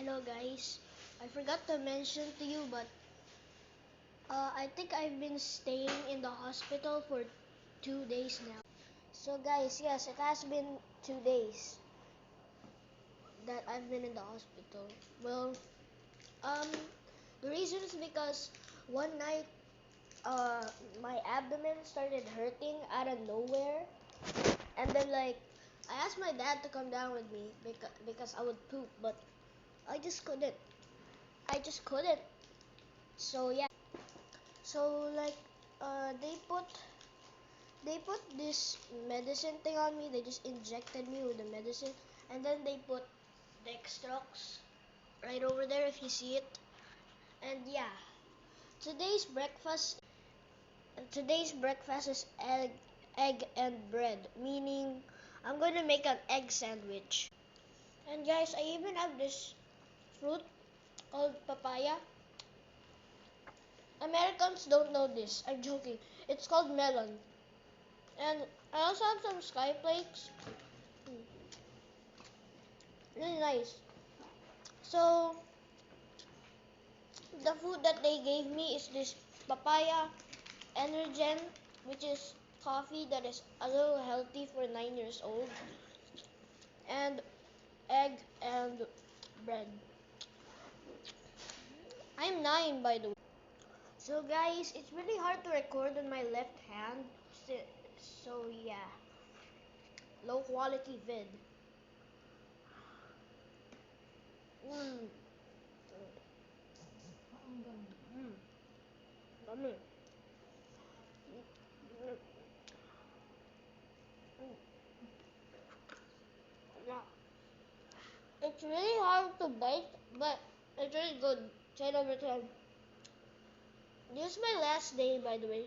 Hello guys, I forgot to mention to you, but I think I've been staying in the hospital for 2 days now. So guys, yes, it has been 2 days that I've been in the hospital. Well, um, the reason is because one night, my abdomen started hurting out of nowhere, and then I asked my dad to come down with me because I would poop, but I just couldn't. I just couldn't. So yeah. So they put this medicine thing on me. They just injected me with the medicine, and then they put Dextrox right over there if you see it. And yeah, today's breakfast today's breakfast is egg and bread, meaning I'm going to make an egg sandwich. And guys, I even have this fruit called papaya. Americans don't know this. I'm joking. It's called melon. And I also have some sky flakes. Really nice. So the food that they gave me is this papaya Energen, which is coffee that is a little healthy for 9 years old, and egg and bread. I'm 9, by the way. So guys, it's really hard to record on my left hand. So yeah, low quality vid. Mm. Mm. Yummy. Yeah. It's really hard to bite, but it's really good. 10 over 10. This is my last day, by the way.